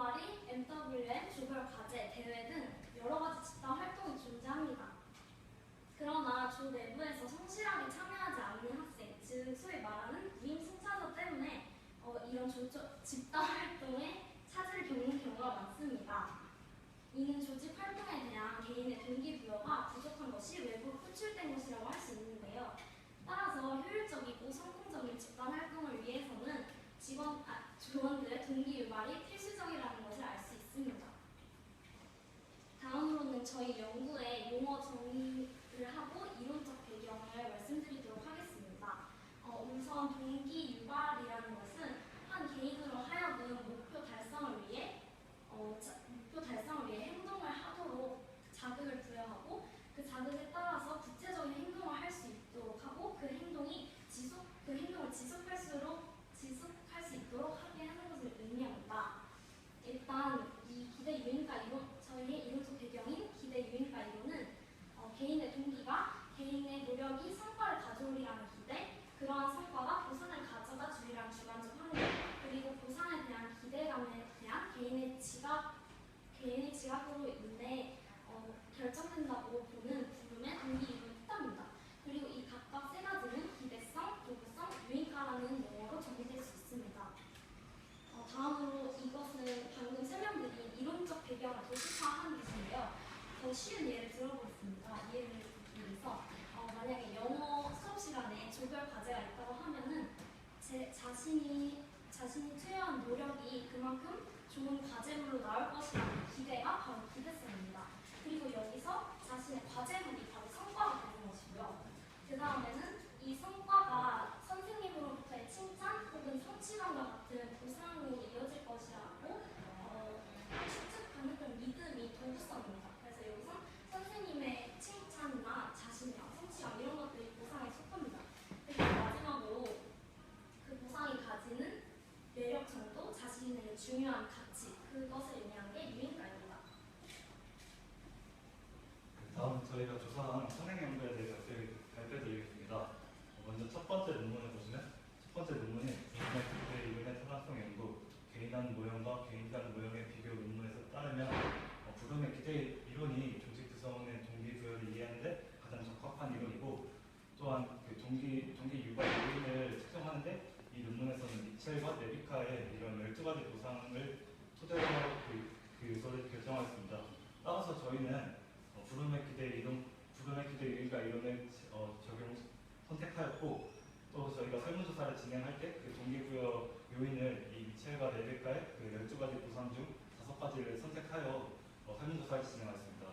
동아리, MWM, 조별과제, 대회 등 여러 가지 집단 활동이 존재합니다. 그러나 조 내부에서 성실하게 참여하지 않는 학생, 즉 소위 말하는 무임승차자 때문에 이런 집단 활동에 차질을 겪는 경우가 많습니다. 이는 조직 활동에 대한 개인의 동기부여가 부족한 것이 외부로 표출된 것이라고 할 수 있는데요. 따라서 효율적이고 성공적인 집단 활동을 위해서는 조원들의 동기 유발이 필수적이라는 것을 알 수 있습니다. 다음으로는 저희 연구의 용어 정의를 하고 이론적 배경을 말씀드리도록 하겠습니다. 우선 동기 유발이라는 것은 한 개인으로 하여금 목표 달성을 위해 행동을 하도록 자극을 부여하고 그 자극에 따라서 구체적인 행동을 할 수 있도록 하고 그 행동을 지속할 수 있도록 하게 하는 것을 의미합니다. 일단 이 기대 유인가 이론, 저희의 이론적 배경인 기대 유인가 이론은 개인의 동기가 개인의 노력이 성과를 가져오리라는 기대, 그러한 성과가 보상을 가져다 주리라는 주관적 확률, 그리고 보상에 대한 기대감에 대한 개인의 지각으로 인해 결정된다고 보는 부분의 동기 이론을 뜻합니다. 그리고 이 각각 세 가지는 기대성, 도구성, 유인가라는 용어로 정의될 수 있습니다. 다음으로 이것은 방금 설명드린 이론적 배경을 도식화한 것인데요. 더 쉬운 예를 들어보겠습니다. 예를 들어서 만약에 영어 수업 시간에 조별 과제가 있다고 하면은 자신이 투여한 노력이 그만큼 좋은 과제물로 나올 것이라는 기대가 바로 기대성입니다. 그리고 여기서 자신의 과제물이 바로 성과가 되는 것이고요. 그 다음에는 이 성과가 선생님으로부터의 칭찬 혹은 성취감과 같은 보상으로 이어질 것이라고 추측하는 그런 믿음이 도구성입니다. 그래서 여기서 선생님의 칭찬이나 자신의 성취감 이런 것들이 보상에 속합니다. 그리고 마지막으로 그 보상이 가지는 매력 정도, 자신의 중요한 가치, 그것을 의미하는 게 유인가입니다. 다음 저희가 조사한 선행 연구에 대해서 발표드리겠습니다. 먼저 첫 번째 논문을 보시면 첫 번째 논문이 이론의 타당성 연구, 개인 간 모형과 개인 간 모형의 비교 논문에서 따르면 부름의 기대 이론이 조직 구성원의 동기부여를 이해하는데 가장 적합한 이론이고, 또한 그 동기 유발 요인을 측정하는데 이 논문에서는 미첼과 네비카의 이런 12가지 보상을 토대로 그 요소를 결정하였습니다. 따라서 저희는 부름의 기대 유인가 이론을 선택하였고, 또 저희가 설문조사를 진행할 때 그 동기부여 요인을 이 미첼과 네비카의 그 12가지 보상 중 5가지를 선택하여 설문조사를 진행하였습니다.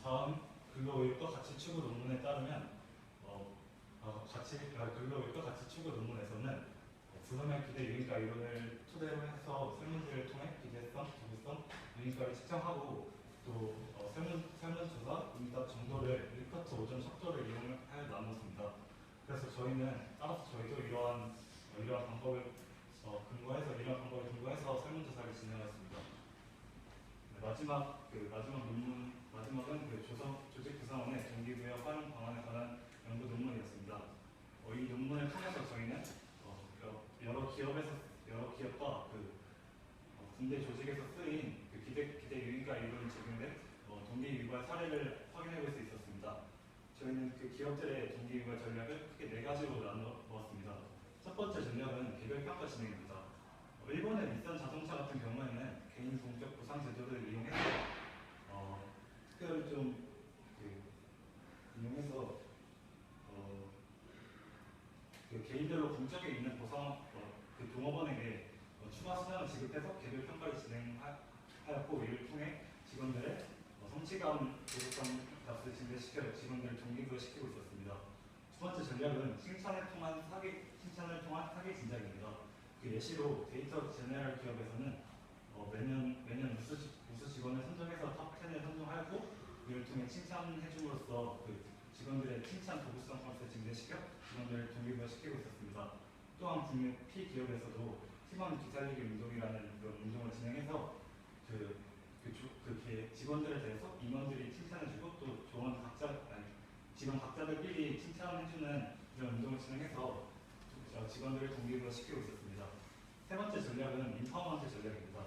다음 근로의욕과 가치 추구 논문에 따르면 근로의욕과 가치 추구 논문에서는 부름의 기대 유인가 이론을 토대로 해서 설문지를 통해 기대성, 도구성, 유인가를 측정하고 또 설문조사 응답 정도를 1커트 5점 척도를 이용하여 나눴습니다. 그래서 따라서 저희도 이러한 방법을 근거해서 설문조사를 진행했습니다. 네, 마지막은 조직 구성원의 동기부여 활용 방안에 관한 연구 논문이었습니다. 이 논문을 통해서 저희는 여러 기업과 군대 조직에서 쓰인 기대 유인가 이론이 적용된 동기 유발 사례를 확인해 볼 수 있었습니다. 저희는 그 기업들의 동기 유발 전략을 크게 4가지로 나누었습니다. 첫 번째 전략은 개별 평가 진행입니다. 일본의 닛산 자동차 같은 경우에는 개인 공적 보상 제도를 이용해서 특별히 이용해서 개인별로 공적에 있는 동업원에게 추가 수당을 지급해서 개별 평가를 진행하였고, 이를 통해 직원들의 성취감, 도덕성 값을 증대시켜 직원들을 동기부여시키고 있었습니다. 두 번째 전략은 칭찬을 통한 사기 진작입니다. 그 예시로 데이터 제너럴 기업에서는 매년 우수 직원을 선정해서 탑10을 선정하였고, 이를 통해 칭찬해줌으로써 직원들의 칭찬 도구성 값을 증대시켜 직원들을 동기부여시키고 있었습니다. 또한 국내 P기업에서도 팀원 기살리기 운동이라는 그런 운동을 진행해서 직원들에 대해서 임원들이 칭찬해주고 또 직원 각자들끼리 칭찬해주는 이런 운동을 진행해서 직원들을 동기부여시키고 있었습니다. 세 번째 전략은 인파워먼트 전략입니다.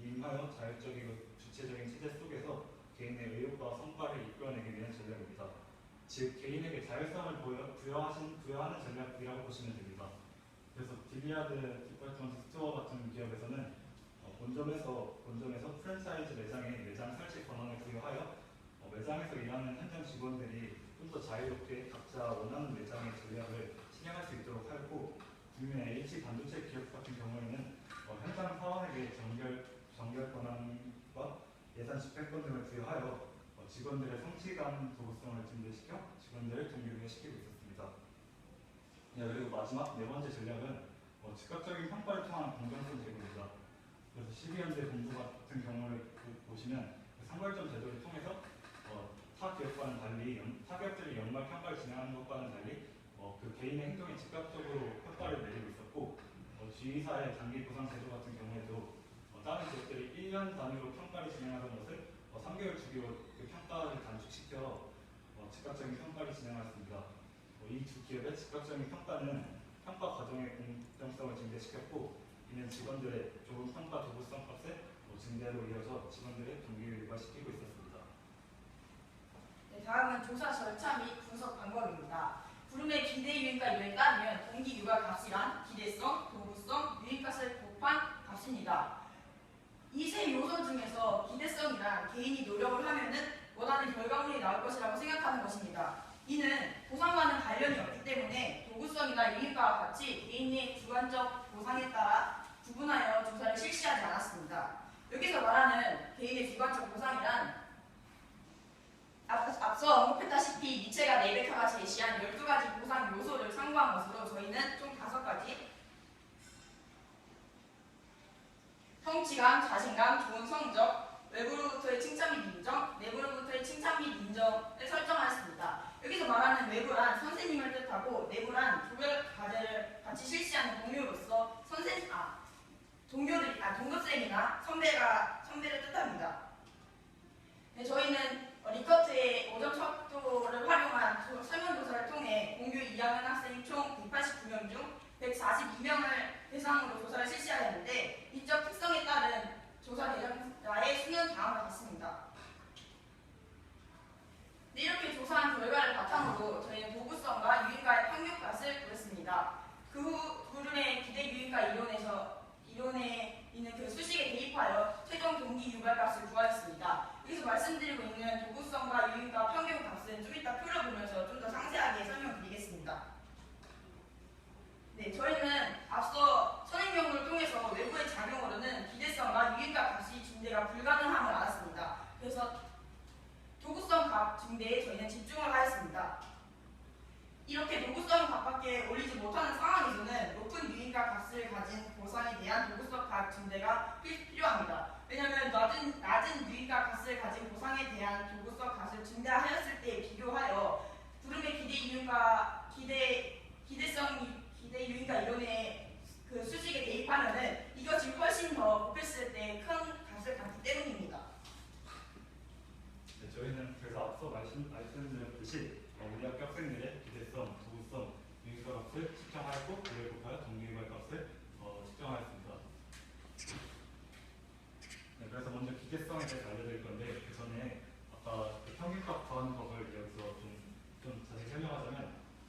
임하여 자율적이고 주체적인 체제 속에서 개인의 의욕과 성과를 이끌어내기 위한 전략입니다. 즉 개인에게 자율성을 부여하는 전략이라고 보시면 됩니다. 그래서 딜리아드, 디파트먼트 스토어 같은 기업에서는 본점에서 프랜차이즈 매장에 매장 설치 권한을 부여하여 매장에서 일하는 현장 직원들이 좀 더 자유롭게 각자 원하는 매장의 전략을 실행할 수 있도록 하였고, 국내 H 반도체 기업 같은 경우에는 현장 사원에게 정결 권한과 예산 집행권 등을 부여하여 직원들의 성취감 도구성을 증대시켜 직원들을 동기부여시키고 있었습니다. 네, 그리고 마지막 네 번째 전략은 즉각적인 평가를 통한 공정성 제고입니다. 그래서 12연대 본부 같은 경우를 보시면 상벌점 제도를 통해서 타 기업과는 달리 타 기업들이 연말 평가를 진행하는 것과는 달리 그 개인의 행동에 즉각적으로 평가를 내리고 있었고, G사의 장기 보상 제도 같은 경우에도 다른 기업들이 1년 단위로 평가를 진행하던 것을 3개월 주기로 그 평가를 단축시켜 즉각적인 평가를 진행하였습니다. 이 두 기업의 즉각적인 평가는 평가 과정의 공정성을 증대시켰고, 이는 직원들의 좋은 평가 도구성 값의 증대로 이어져 직원들의 동기를 유발시키고 있었습니다. 네, 다음은 조사 절차 및 분석 방법입니다. 부름의 기대 유인가 이론에 따르면 동기 유발 값이란 기대성, 도구성, 유인값을 곱한 값입니다. 이 세 요소 중에서 기대성이란 개인이 노력을 하면은 원하는 결과물이 나올 것이라고 생각하는 것입니다. 이는 보상과는 관련이 없기 때문에 도구성이나 유인가와 같이 개인의 주관적 보상에 따라 구분하여 조사를 실시하지 않았습니다. 여기서 말하는 개인의 주관적 보상이란 앞서 언급했다시피 니체가 레베카가 제시한 12가지 보상 요소를 참고한 것으로 저희는 총 5가지 성취감, 자신감, 좋은 성적, 외부로부터의 칭찬 및 인정, 내부로부터의 칭찬 및 인정을 설정하였습니다. 여기서 말하는 외부란 선생님을 뜻하고 내부란 조별 과제를 같이 실시하는 동료로서 동급생이나 선배를 뜻합니다. 네, 저희는 리커트의 5점 척도를 활용한 설문조사를 통해 공교 2학년 학생 총 189명 중 142명을 대상으로 조사를 실시하였는데, 이적 특성에 따른 조사 대상자의 수는 다음과 같습니다. 네, 이렇게 조사한 결과를 바탕으로 저희는 도구성과 유인가의 평균값을 구했습니다. 그 후 부름의 기대 유인가 이론에 있는 그 수식에 대입하여 최종 동기 유발값을 구하였습니다. 여기서 말씀드리고 있는 도구성과 유인가 평균값은 좀 이따 표를 보면서 좀 더 상세하게 설명드리겠습니다. 네, 저희는 앞서 선행연구를 통해서 외부의 작용으로는 기대성과 유인가 값이 증대가 불가능함을 알았습니다. 그래서 도구성 값 증대에 저희는 집중을 하였습니다. 이렇게 도구성 값밖에 올리지 못하는 상황에서는 높은 유인가 값을 가진 보상에 대한 도구성 값 증대가 필요합니다. 왜냐하면 낮은 유인가 값을 가진 보상에 대한 도구성 값을 증대하였을 때에 비교하여 부름의 기대 유인가 이론의 그 수식에 대입하면은 이것이 훨씬 더 곱했을 때 큰 값을 갖기 때문입니다. 네, 저희는 그래서 앞서 말씀드렸듯이 우리 학교 학생들의 기대성, 도구성, 유인가 값을 측정하였고, 그를 곱하여 동기 유발 값을 측정하였습니다. 네, 그래서 먼저 기대성에 대해서 알려드릴 건데, 그 전에 아까 그 평균값 구하는 법을 여기서 좀 자세히 설명하자면,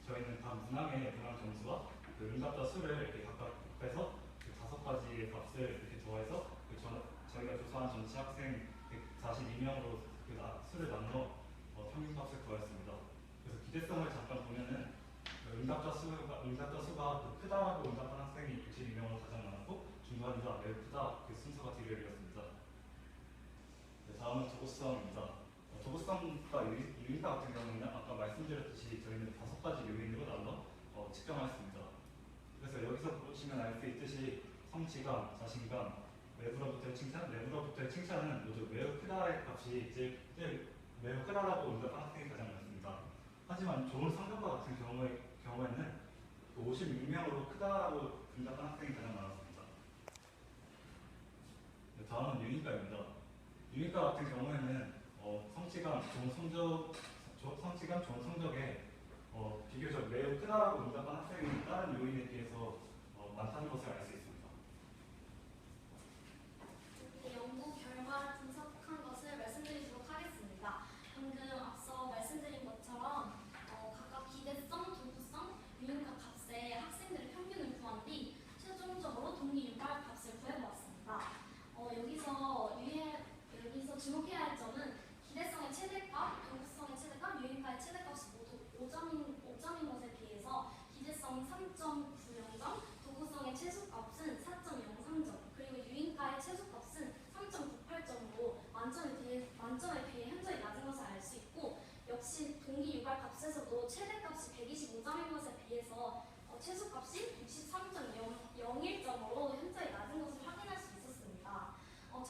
저희는 각 문항의 문항 점수와 그 응답자 수를 이렇게 각각 곱해서 그 5가지의 값을 이렇게 더해서 저희가 조사한 전체 학생 142명으로 그 수를 나눠 평균값을 구하였습니다. 그래서 기대성을 잠깐 보면은 응답자 수가 그 크다라고 응답한 학생이 112명으로 가장 많았고, 중간이다, 매우 크다 그 순서가 뒤를 이었습니다. 네, 다음은 도구성입니다. 도구성과 유인가 같은 경우는 아까 말씀드렸듯이 저희는 5가지 요인으로 나눠 측정하였습니다. 그래서 여기서 보시면 알 수 있듯이 성취감, 자신감, 외부로부터의 칭찬, 내부로부터의 칭찬은 모두 매우 크다의 값이 제일 매우 크다라고 응답한 학생이 가장 많습니다. 하지만 좋은 성적과 같은 경우에는 56명으로 크다라고 응답한 학생이 가장 많았습니다. 네, 다음은 유인가입니다. 유인가 같은 경우에는 성취감, 좋은 성적에 비교적 매우 크다라고 응답한 학생이 다른 요인에 비해서 많다는 것을 알 수 있습니다. 연구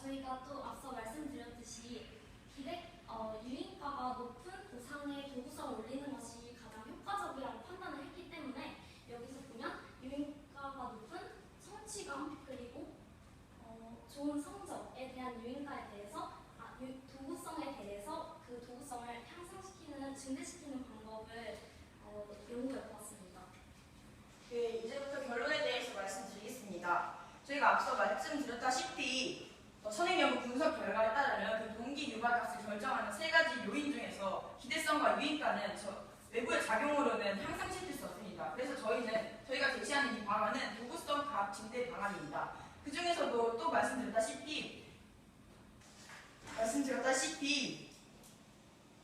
저희가 또 앞서 말씀드렸듯이 유인가가 높은 보상의 도구성을 올리는 것이 가장 효과적이라고 판단을 했기 때문에 여기서 보면 유인가가 높은 성취감 그리고 좋은 성적에 대한 유인가에 대해서 도구성에 대해서 그 도구성을 향상시키는 증대시키는 방법을 연구해보았습니다. 네, 이제부터 결론에 대해서 말씀드리겠습니다. 저희가 앞서 말씀드렸다시피 선행연구 분석 결과에 따르면 그 동기 유발값을 결정하는 세 가지 요인 중에서 기대성과 유인가는 외부의 작용으로는 향상시킬 수 없습니다. 그래서 저희가 제시하는 이 방안은 도구성 값 증대 방안입니다. 그 중에서도 또 말씀드렸다시피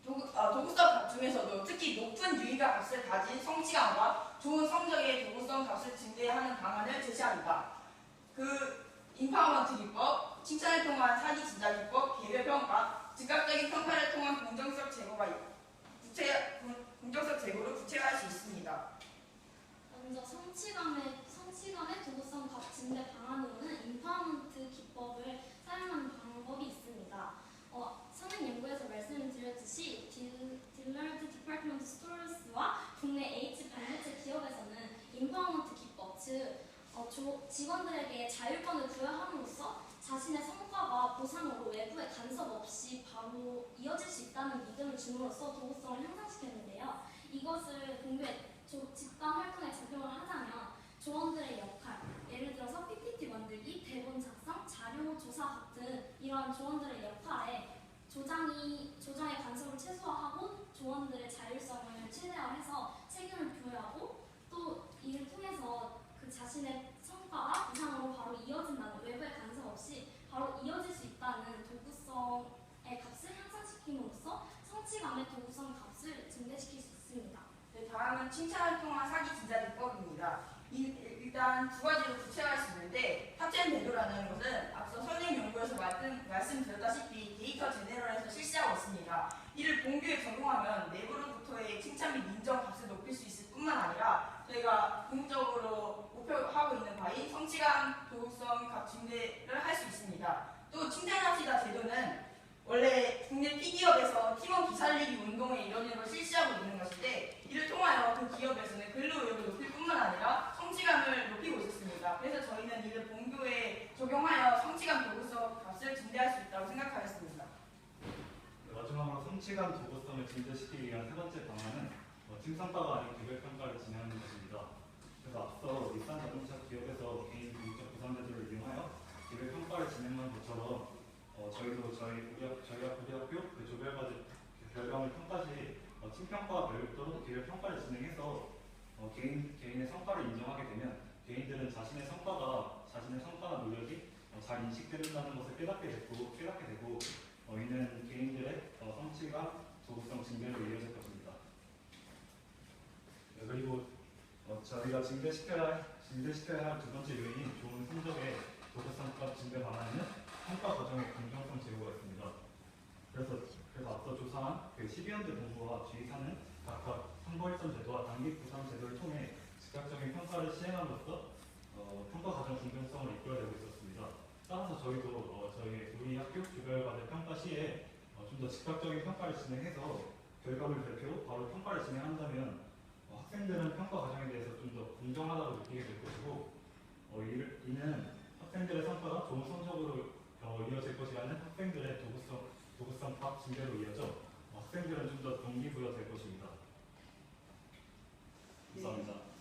도구성 값 중에서도 특히 높은 유인가 값을 가진 성취감과 좋은 성적의 도구성 값을 증대하는 방안을 제시합니다. 그 인파워먼트 기법, 칭찬을 통한 사기 진작 기법, 개별 평가, 즉각적인 평가를 통한 공정성 제고로 구체화할 수 있습니다. 먼저 성취감의 도구성 값 증대 방안으로는 인파워먼트 기법을 사용하는 방법이 있습니다. 선행 연구에서 말씀드렸듯이 딜러드 디파트먼트 스토어스와 국내 H 반도체 기업에서는 인파워먼트 기법, 즉 직원들에게 자율권을 부여함으로써 자신의 성과가 보상으로 외부의 간섭 없이 바로 이어질 수 있다는 믿음을 줌으로써 도구성을 향상시켰는데요. 이것을 공부에 집단 활동에 적용을 하자면 조원들의 역할, 예를 들어서 PPT 만들기, 대본 작성, 자료 조사 같은 이러한 조원들의 역할에 조장의 간섭을 최소화하고 조원들의 자율성을 최대화해서 책임을 부여하고 또 이를 통해서 그 자신의 성과가 보상으로 바로 이어진다는 외부의 간섭 없이 바로 이어질 수 있다는 도구성의 값을 향상시킴으로써 성취감의 도구성 값을 증대시킬 수 있습니다. 네, 다음은 칭찬을 통한 사기 진작 기법입니다. 일단 두 가지로 구체화할 수 있는데 탑10 대도라는 것은 앞서 선행 연구에서 말씀드렸다시피 데이터 제네럴에서 실시하고 있습니다. 이를 본교에 적용하면 내부로부터의 칭찬 및 인정 값을 높일 수 있을 뿐만 아니라 저희가 궁극적으로 목표하고 있는 바인 성취감 도구성 값 증대를 할 수 있습니다. 또 칭찬합시다 제도는 원래 국내 P기업에서 팀원 기살리기 운동의 일원으로 실시하고 있는 것인데 이를 통하여 그 기업에서는 근로의욕을 높일 뿐만 아니라 성취감을 높이고 있었습니다. 그래서 저희는 이를 본교에 적용하여 성취감 도구성 값을 증대할 수 있다고 생각하였습니다. 마지막으로 성취감 도구성을 증대시키기 위한 세 번째 방안은 팀 성과가 아닌 개별 평가를 진행하는 것입니다. 그래서 앞서 일산 자동차 기업에서 개인 공적 보상 제도를 이용하여 개별 평가를 진행한 것처럼 저희도 저희가 고대학교 그 조별과제 결과물 평가 시 팀 평가와 별도로 개별 평가를 진행해서 개인의 성과를 인정하게 되면 개인들은 자신의 성과나 노력이 잘 인식된다는 것을 깨닫게 되고 이는 개인들의 성취감, 도구성 증대로 이어질 것입니다. 그리고 저희가 증대시켜야 할 두 번째 요인인 좋은 성적의 도구성값 증대 방안에는 평가 과정의 공정성 제고가 있습니다. 그래서 앞서 조사한 그 12연대 본부와 G4는 각각 선거일선 제도와 단기 부상 제도를 통해 즉각적인 평가를 시행함으로써 평가 과정 공정성을 이끌어내고 있었습니다. 따라서 저희도 우리 학교 조별과제 평가 시에 좀 더 즉각적인 평가를 진행해서 결과물 발표 바로 평가를 진행한다면 학생들은 평가 과정에 대해서 좀 더 공정하다고 느끼게 될 것이고 이는 학생들의 성과가 좋은 성적으로 이어질 것이라는 학생들의 도구성 값 증대로 이어져 학생들은 좀 더 동기부여 될 것입니다. 감사합니다.